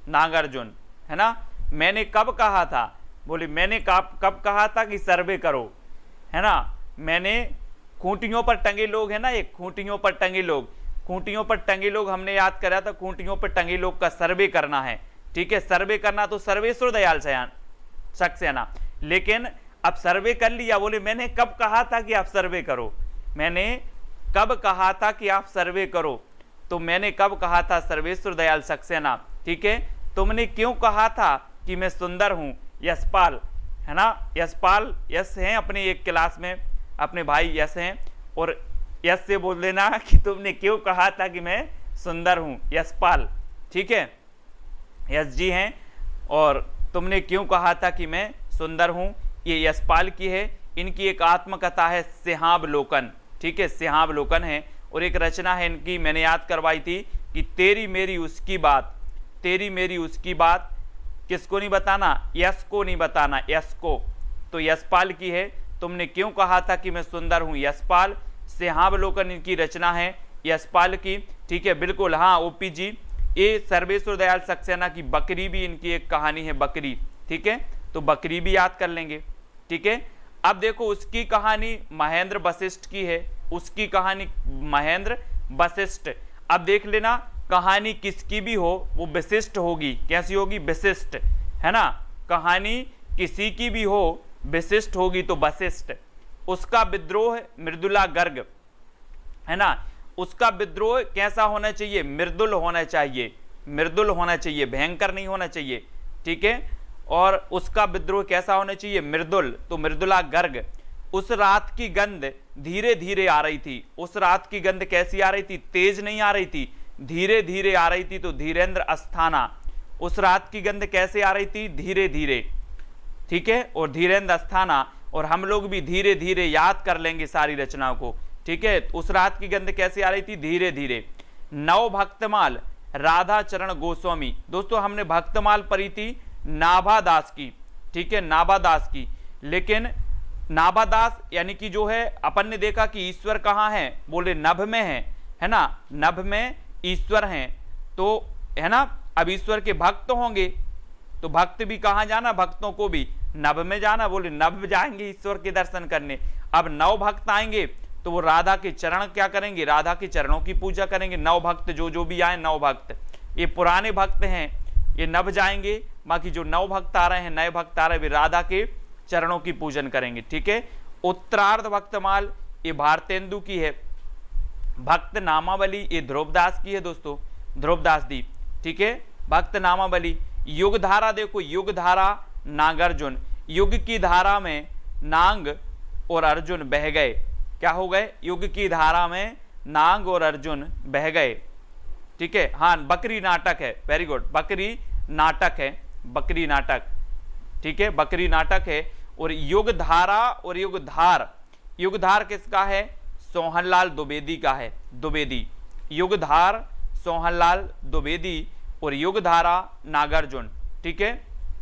नागार्जुन, है ना। मैंने कब कहा था? बोले मैंने कब कहा था कि सर्वे करो, है ना। मैंने खूंटियों पर टंगे लोग, है ना, ये खूंटियों पर टंगे लोग, खूंटियों पर टंगे लोग हमने याद करा था, खूंटियों पर टंगे लोग का सर्वे करना है, ठीक है। सर्वे करना तो सर्वेश्वर दयाल सक्सेना, लेकिन अब सर्वे कर लिया। बोले मैंने कब कहा था कि आप सर्वे करो, मैंने कब कहा था कि आप सर्वे करो, तो मैंने कब कहा था सर्वेश्वर दयाल सक्सेना, ठीक है। तुमने क्यों कहा था कि मैं सुंदर हूं, यशपाल, है ना, यशपाल, यश हैं अपने एक क्लास में, अपने भाई यश हैं, और यश से बोल देना कि तुमने क्यों कहा था कि मैं सुंदर हूं, यशपाल, ठीक है, यश जी हैं। और तुमने क्यों कहा था कि मैं सुंदर हूं, ये यशपाल की है। इनकी एक आत्मकथा है सिंहावलोकन, ठीक है, सिंहावलोकन है। और एक रचना है इनकी, मैंने याद करवाई थी कि तेरी मेरी उसकी बात, तेरी मेरी उसकी बात, किसको नहीं बताना? यश को नहीं बताना, यश को, तो यशपाल की है। तुमने क्यों कहा था कि मैं सुंदर हूं, यशपाल। सिंहावलोकन इनकी रचना है, यशपाल की, ठीक है, बिल्कुल। हाँ ओपी जी, ये सर्वेश्वर दयाल सक्सेना की बकरी भी इनकी एक कहानी है, बकरी, ठीक है, तो बकरी भी याद कर लेंगे, ठीक है। अब देखो उसकी कहानी महेंद्र वशिष्ठ की है, उसकी कहानी महेंद्र वशिष्ठ। अब देख लेना कहानी किसकी भी हो वो विशिष्ट होगी, कैसी होगी? विशिष्ट, है ना। कहानी किसी की भी हो विशिष्ट होगी तो वशिष्ठ। उसका विद्रोह मृदुला गर्ग, है ना, उसका विद्रोह कैसा होना चाहिए, मृदुल होना चाहिए, मृदुल होना चाहिए, भयंकर नहीं होना चाहिए, ठीक है। और उसका विद्रोह कैसा होना चाहिए, मृदुल, तो मृदुला गर्ग। उस रात की गंध धीरे धीरे आ रही थी, उस रात की गंध कैसी आ रही थी, तेज नहीं आ रही थी, धीरे धीरे आ रही थी, तो धीरेन्द्र अस्थाना। उस रात की गंध कैसे आ रही थी, धीरे धीरे, ठीक है, और धीरेन्द्र अस्थाना। और हम लोग भी धीरे धीरे याद कर लेंगे सारी रचनाओं को, ठीक है। उस रात की गंध कैसे आ रही थी, धीरे धीरे। नव भक्तमाल राधा चरण गोस्वामी। दोस्तों हमने भक्तमाल पढ़ी थी नाभादास की, ठीक है, नाभादास की। लेकिन नाभादास यानी कि जो है अपन ने देखा कि ईश्वर कहाँ है, बोले नभ में है ना, नभ में ईश्वर हैं, तो है ना। अब ईश्वर के भक्त होंगे तो भक्त भी कहाँ जाना, भक्तों को भी नभ में जाना, बोले नभ जाएंगे ईश्वर के दर्शन करने। अब नव भक्त आएंगे तो वो राधा के चरण क्या करेंगे, राधा के चरणों की पूजा करेंगे। नव भक्त जो भी आए, नव भक्त, ये पुराने भक्त हैं, ये नभ जाएंगे। बाकी जो नव भक्त आ रहे हैं, नए भक्त आ रहे हैं, वे राधा के चरणों की पूजन करेंगे, ठीक है। उत्तरार्ध भक्तमाल ये भारतेंदु की है। भक्त नामावली ये ध्रुवदास की है दोस्तों, ध्रुवदास दी, ठीक है। भक्त नामावली। युग धारा देखो, युग धारा नागार्जुन। युग की धारा में नांग और अर्जुन बह गए, क्या हो गए, युग की धारा में नांग और अर्जुन बह गए, ठीक है। हाँ, बकरी नाटक है, वेरी गुड, बकरी नाटक है, बकरी नाटक, ठीक है, बकरी नाटक है। और युग धारा और युग धार, युग धार किसका है, सोहनलाल द्विवेदी का है, द्विवेदी। युग धार सोहनलाल द्विवेदी और युग धारा नागार्जुन, ठीक है,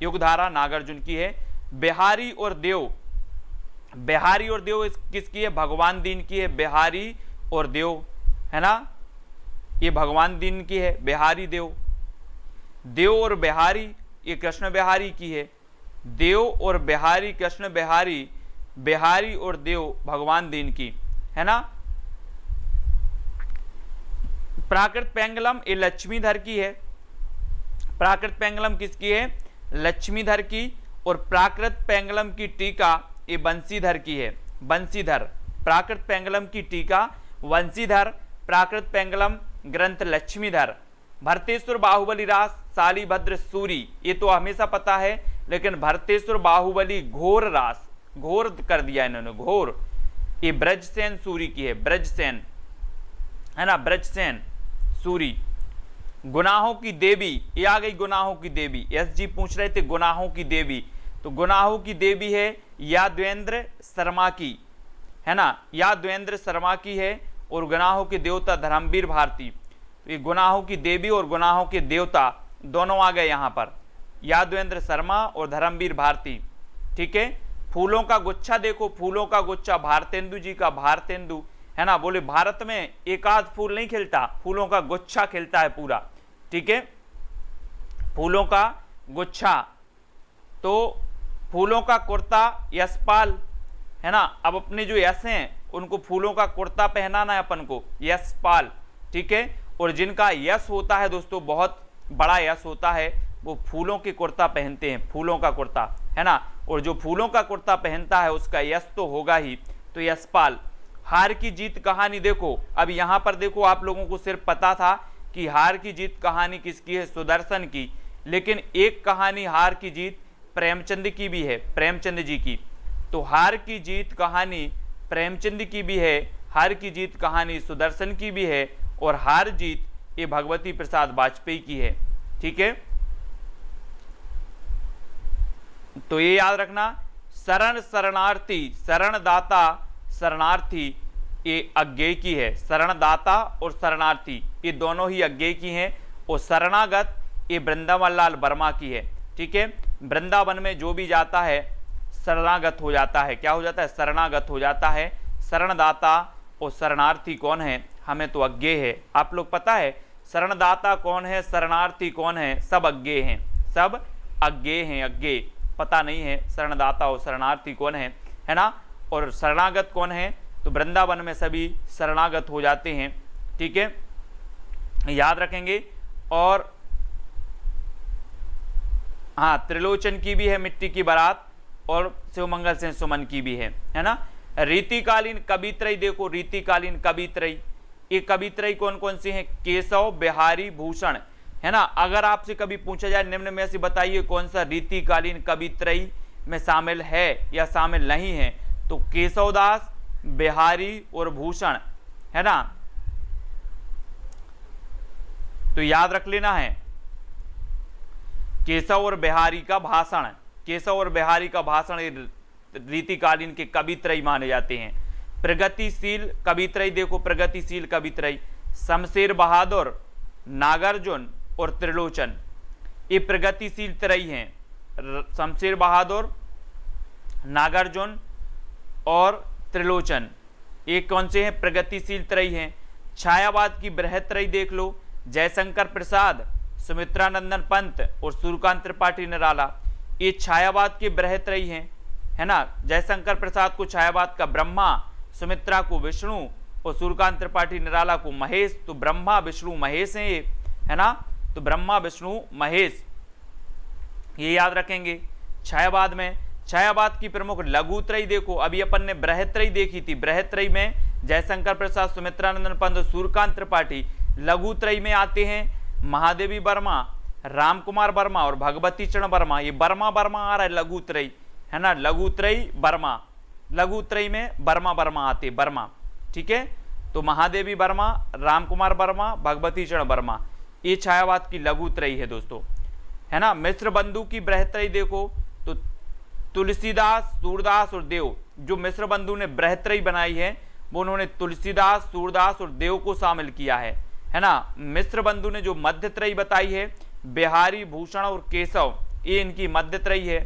युग धारा नागार्जुन की है। बिहारी और देव, बिहारी और देव किसकी है, भगवान दीन की है, बिहारी और देव, है ना, ये भगवान दीन की है, बिहारी देव। देव और बिहारी ये कृष्ण बिहारी की है, देव और बिहारी कृष्ण बिहारी, बिहारी और देव भगवान दीन की, है ना। प्राकृत पेंगलम ये लक्ष्मीधर की है, प्राकृत पेंगलम किसकी है, लक्ष्मीधर की। और प्राकृत पेंगलम की टीका ये बंसीधर की है, बंसीधर। प्राकृत पेंगलम की टीका बंसीधर, प्राकृत पेंगलम ग्रंथ लक्ष्मीधर। भरतेश्वर बाहुबली रास शालिभद्र सूरी, ये तो हमेशा पता है, लेकिन भरतेश्वर बाहुबली घोर रास, घोर कर दिया इन्होंने, घोर। ये ब्रजसेन सूरी की है, ब्रजसेन, है ना, ब्रजसेन सूरी। गुनाहों की देवी, ये आ गई गुनाहों की देवी। एस जी पूछ रहे थे गुनाहों की देवी, तो गुनाहों की देवी है यादवेंद्र शर्मा की, है ना, यादवेंद्र शर्मा की है। और गुनाहों के देवता धर्मवीर भारती। तो ये गुनाहों की देवी और गुनाहों के देवता दोनों आ गए यहाँ पर, यादवेंद्र शर्मा और धर्मवीर भारती, ठीक है। फूलों का गुच्छा देखो, फूलों का गुच्छा भारतेंदु जी का, भारतेंदु, है ना, बोले भारत में एक आध फूल नहीं खिलता, फूलों का गुच्छा खिलता है पूरा, ठीक है, फूलों का गुच्छा। तो फूलों का कुर्ता यशपाल, है ना। अब अपने जो यश हैं उनको फूलों का कुर्ता पहनाना है अपन को, यशपाल, ठीक है। और जिनका यश होता है दोस्तों, बहुत बड़ा यश होता है, वो फूलों के कुर्ता पहनते हैं, फूलों का कुर्ता, है ना। और जो फूलों का कुर्ता पहनता है उसका यश तो होगा ही, तो यशपाल। हार की जीत कहानी देखो, अब यहाँ पर देखो, आप लोगों को सिर्फ पता था कि हार की जीत कहानी किसकी है, सुदर्शन की, लेकिन एक कहानी हार की जीत प्रेमचंद की भी है, प्रेमचंद जी की। तो हार की जीत कहानी प्रेमचंद की भी है, हार की जीत कहानी सुदर्शन की भी है, और हार जीत ये भगवती प्रसाद वाजपेयी की है, ठीक है। तो ये याद रखना, शरण शरणार्थी, शरणदाता शरणार्थी ये अज्ञेय की है, शरणदाता और शरणार्थी ये दोनों ही अज्ञेय की हैं। और शरणागत ये वृंदावन लाल वर्मा की है, ठीक है। वृंदावन में जो भी जाता है शरणागत हो जाता है, क्या हो जाता है, शरणागत हो जाता है। शरणदाता और शरणार्थी कौन है, हमें तो अज्ञेय है। आप लोग पता है शरणदाता कौन है, शरणार्थी कौन है, सब अज्ञेय हैं, सब अज्ञेय हैं, अज्ञेय पता नहीं है शरणदाता और शरणार्थी कौन है ना। और शरणागत कौन है, तो वृंदावन में सभी शरणागत हो जाते हैं, ठीक है, याद रखेंगे। और हाँ, त्रिलोचन की भी है मिट्टी की बारात, और शिवमंगल सेन सुमन की भी है ना। रीतिकालीन कवित्रयी देखो, रीतिकालीन कवित्रयी, ये कवित्रयी कौन कौन सी हैं? केशव, बिहारी, भूषण, है ना। अगर आपसे कभी पूछा जाए निम्न में से बताइए कौन सा रीतिकालीन कवित्रयी में शामिल है या शामिल नहीं है, तो केशवदास, बिहारी और भूषण, है ना। तो याद रख लेना है केशव और बिहारी का भाषण, केशव और बिहारी का भाषण रीतिकालीन के कवित्रयी माने जाते हैं। प्रगतिशील कवित्रयी देखो, प्रगतिशील कवित्रयी शमशेर बहादुर, नागार्जुन और त्रिलोचन, ये प्रगतिशील त्रयी हैं। शमशेर बहादुर, नागार्जुन और त्रिलोचन, ये कौन से हैं? प्रगतिशील त्रयी हैं। छायावाद की बृहत त्रयी देख लो, जयशंकर प्रसाद, सुमित्रानंदन पंत और सूर्यकांत त्रिपाठी निराला, ये छायावाद के बृहत त्रयी हैं, है ना। जयशंकर प्रसाद को छायावाद का ब्रह्मा, सुमित्रा को विष्णु और सूर्यकांत त्रिपाठी निराला को महेश। तो ब्रह्मा विष्णु महेश हैं ये, है ना। तो ब्रह्मा विष्णु महेश, ये याद रखेंगे। छायावाद में, छायावाद की प्रमुख लघुत्रयी देखो, अभी अपन ने बृहत्त्रयी देखी थी, बृहत्त्रयी में जयशंकर प्रसाद, सुमित्रानंदन पंत, सूर्यकांत त्रिपाठी। लघुत्रयी में आते हैं महादेवी वर्मा, राम कुमार वर्मा और भगवती चरण वर्मा। ये वर्मा वर्मा आ रहा है लघुत्रयी, है ना, लघुत्रयी वर्मा, लघुत्रयी में वर्मा वर्मा आते, वर्मा, ठीक है। तो महादेवी वर्मा, राम कुमार वर्मा, भगवती चरण वर्मा, ये छायावाद की लघुत्रयी है दोस्तों, है ना। मिश्र बंधु की बृहत्त्रयी देखो, तो तुलसीदास, सूरदास और देव, जो मिश्र बंधु ने बृहत्त्रयी बनाई है वो उन्होंने तुलसीदास, सूरदास और देव को शामिल किया है ना। मिश्र बंधु ने जो मध्यत्रयी बताई है, बिहारी, भूषण और केशव, ये इनकी मध्यत्रयी है।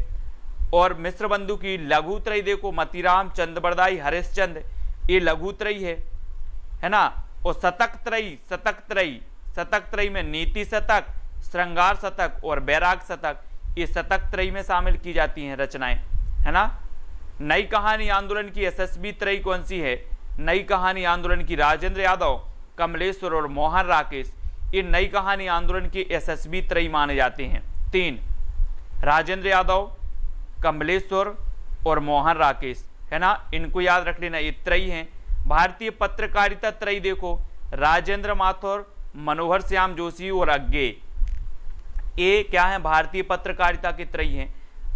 और मिश्र बंधु की लघुत्रयी देखो, मतीराम, चंद्रबरदाई, हरिश्चंद्र, ये लघुत्रयी है ना। और शतकत्रयी, शतकत्रयी, शतकत्रयी में नीति शतक, श्रृंगार शतक और बैराग शतक, ये शतकत्रयी में शामिल की जाती हैं रचनाएं, है ना। नई कहानी आंदोलन की यशस्वी त्रयी कौन सी है? नई कहानी आंदोलन की राजेंद्र यादव, कमलेश्वर और मोहन राकेश, ये नई कहानी आंदोलन के यशस्वी त्रयी माने जाते हैं। 3 राजेंद्र यादव, कमलेश्वर और मोहन राकेश, है ना, इनको याद रख लेना, ये त्रयी हैं। भारतीय पत्रकारिता त्रयी देखो, राजेंद्र माथुर, मनोहर श्याम जोशी और अज्ञे, ये क्या है? भारतीय पत्रकारिता के त्रयी हैं।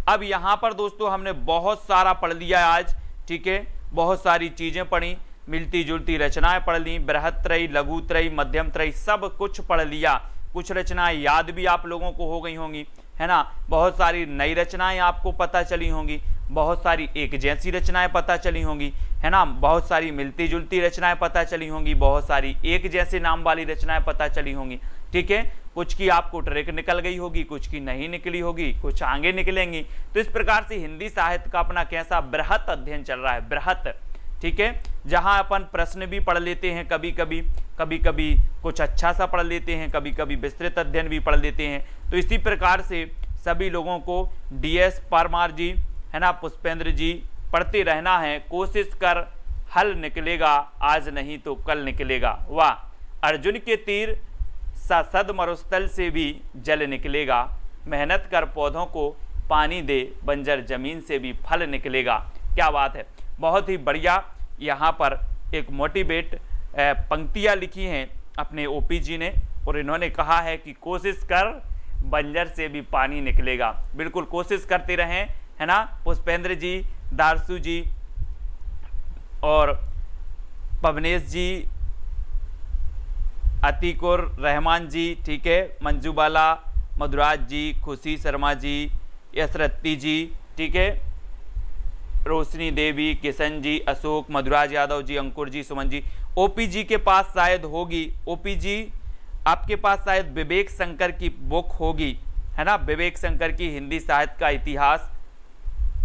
अब यहाँ पर दोस्तों हमने बहुत सारा पढ़ लिया आज, ठीक है, बहुत सारी चीजें पढ़ी, मिलती जुलती रचनाएं पढ़ ली, बृहत्त्रयी, लघुत्रयी, मध्यम त्रयी, सब कुछ पढ़ लिया। कुछ रचनाएं याद भी आप लोगों को हो गई होंगी, है ना। बहुत सारी नई रचनाएं आपको पता चली होंगी, बहुत सारी एक जैसी रचनाएं पता चली होंगी, है ना। बहुत सारी मिलती जुलती रचनाएं पता चली होंगी, बहुत सारी एक जैसे नाम वाली रचनाएं पता चली होंगी, ठीक है। कुछ की आपको ट्रिक निकल गई होगी, कुछ की नहीं निकली होगी, कुछ आगे निकलेंगी। तो इस प्रकार से हिंदी साहित्य का अपना कैसा बृहत अध्ययन चल रहा है, बृहत, ठीक है, जहां अपन प्रश्न भी पढ़ लेते हैं, कभी कभी कुछ अच्छा सा पढ़ लेते हैं, कभी कभी विस्तृत अध्ययन भी पढ़ लेते हैं। तो इसी प्रकार से सभी लोगों को DS परमार जी, है ना, पुष्पेंद्र जी, पढ़ते रहना है। कोशिश कर, हल निकलेगा, आज नहीं तो कल निकलेगा। वाह, अर्जुन के तीर सद मरुस्थल से भी जल निकलेगा, मेहनत कर पौधों को पानी दे, बंजर जमीन से भी फल निकलेगा। क्या बात है, बहुत ही बढ़िया। यहाँ पर एक मोटिवेट पंक्तियाँ लिखी हैं अपने OP जी ने, और इन्होंने कहा है कि कोशिश कर, बंजर से भी पानी निकलेगा। बिल्कुल कोशिश करते रहें, है ना। पुष्पेंद्र जी, दारसू जी और पवनेश जी, अतीकुर रहमान जी, ठीक है, मंजू बाला, मधुराज जी, खुशी शर्मा जी, यशरत्ती जी, ठीक है, रोशनी देवी, किशन जी, अशोक, मधुराज यादव जी, अंकुर जी, सुमन जी। OP जी के पास शायद होगी, OP जी आपके पास शायद विवेक शंकर की बुक होगी, है ना, विवेक शंकर की हिंदी साहित्य का इतिहास।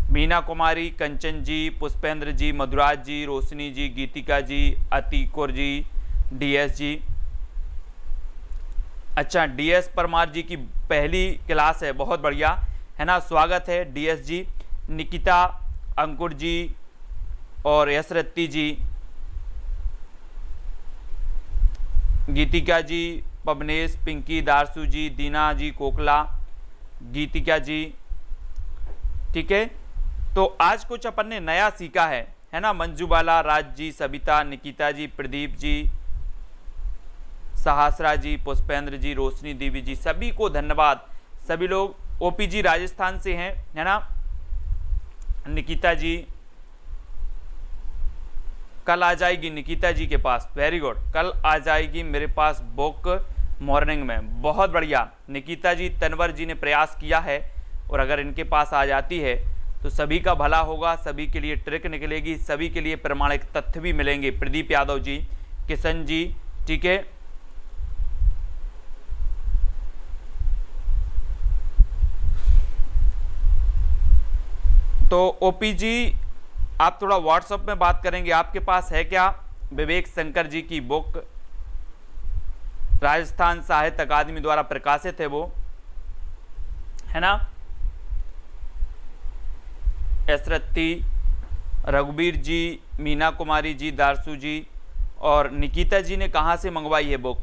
मीना कुमारी, कंचन जी, पुष्पेंद्र जी, मधुराज जी, रोशनी जी, गीतिका जी, अतीकुर जी, DS जी। अच्छा, DS परमार जी की पहली क्लास है, बहुत बढ़िया, है ना, स्वागत है DS जी। निकिता, अंकुर जी और यशरत्ती जी, गीतिका जी, पवनेश, पिंकी, दारसू जी, दीना जी, कोकला, गीतिका जी, ठीक है। तो आज कुछ अपन ने नया सीखा है ना। मंजू बाला, राज जी, सविता, निकिता जी, प्रदीप जी, सहसरा जी, पुष्पेंद्र जी, रोशनी देवी जी, सभी को धन्यवाद। सभी लोग ओपी जी राजस्थान से हैं, है ना। निकिता जी कल आ जाएगी निकिता जी के पास, वेरी गुड, कल आ जाएगी मेरे पास बुक मॉर्निंग में, बहुत बढ़िया निकिता जी। तनवर जी ने प्रयास किया है और अगर इनके पास आ जाती है तो सभी का भला होगा, सभी के लिए ट्रिक निकलेगी, सभी के लिए प्रमाणिक तथ्य भी मिलेंगे। प्रदीप यादव जी, किशन जी, ठीक है। तो ओपी जी आप थोड़ा व्हाट्सएप में बात करेंगे, आपके पास है क्या विवेक शंकर जी की बुक, राजस्थान साहित्य अकादमी द्वारा प्रकाशित है वो, है ना। एसरत्ती, रघुबीर जी, मीना कुमारी जी, दारसू जी और निकिता जी ने कहाँ से मंगवाई है बुक,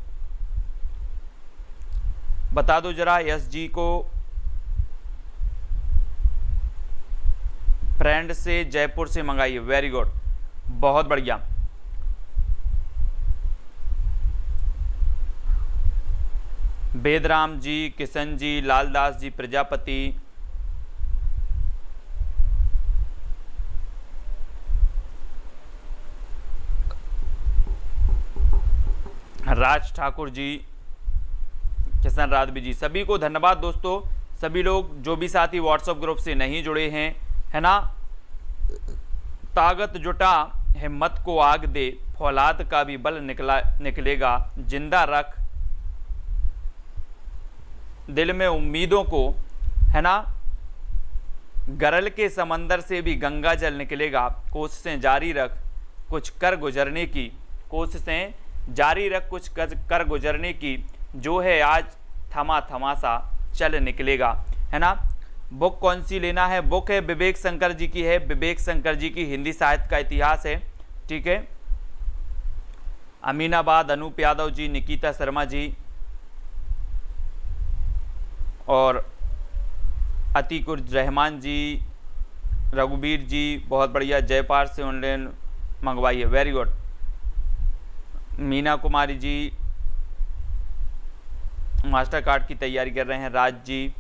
बता दो जरा। यस जी को फ्रेंड से जयपुर से मंगाई है, वेरी गुड, बहुत बढ़िया। वेदराम जी, किशन जी, लालदास जी प्रजापति, राज ठाकुर जी, किशन राधवी जी, सभी को धन्यवाद दोस्तों। सभी लोग जो भी साथी व्हाट्सएप ग्रुप से नहीं जुड़े हैं, है ना। ताकत जुटा हिम्मत को आग दे, फौलाद का भी बल निकलेगा, जिंदा रख दिल में उम्मीदों को, है ना। गरल के समंदर से भी गंगा जल निकलेगा, कोशिशें जारी रख कुछ कर गुजरने की, कोशिशें जारी रख कुछ कर गुजरने की, जो है आज थमा थमा सा चल निकलेगा, है ना। बुक कौन सी लेना है, बुक है विवेक शंकर जी की है, विवेक शंकर जी की हिंदी साहित्य का इतिहास है, ठीक है। अमीनाबाद, अनूप यादव जी, निकिता शर्मा जी और अतीकुर रहमान जी, रघुबीर जी, बहुत बढ़िया। जयपाल से ऑनलाइन मंगवाई है, very good. Meena Kumari ji master card की तैयारी कर रहे हैं, राज जी,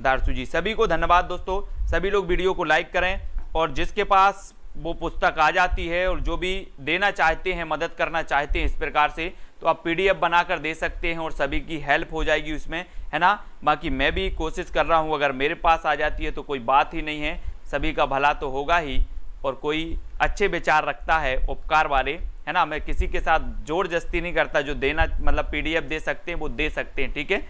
दारसू जी, सभी को धन्यवाद दोस्तों। सभी लोग वीडियो को लाइक करें और जिसके पास वो पुस्तक आ जाती है और जो भी देना चाहते हैं, मदद करना चाहते हैं इस प्रकार से, तो आप पीडीएफ बनाकर दे सकते हैं और सभी की हेल्प हो जाएगी उसमें, है ना। बाकी मैं भी कोशिश कर रहा हूँ, अगर मेरे पास आ जाती है तो कोई बात ही नहीं है, सभी का भला तो होगा ही। और कोई अच्छे विचार रखता है, उपकार वाले, है ना, मैं किसी के साथ जोर जस्ती नहीं करता, जो देना मतलब पीडीएफ दे सकते हैं वो दे सकते हैं, ठीक है।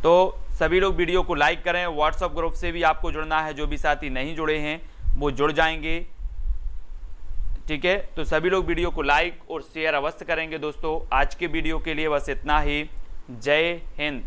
तो सभी लोग वीडियो को लाइक करें। व्हाट्सएप ग्रुप से भी आपको जुड़ना है, जो भी साथी नहीं जुड़े हैं वो जुड़ जाएंगे, ठीक है। तो सभी लोग वीडियो को लाइक और शेयर अवश्य करेंगे दोस्तों। आज के वीडियो के लिए बस इतना ही। जय हिंद।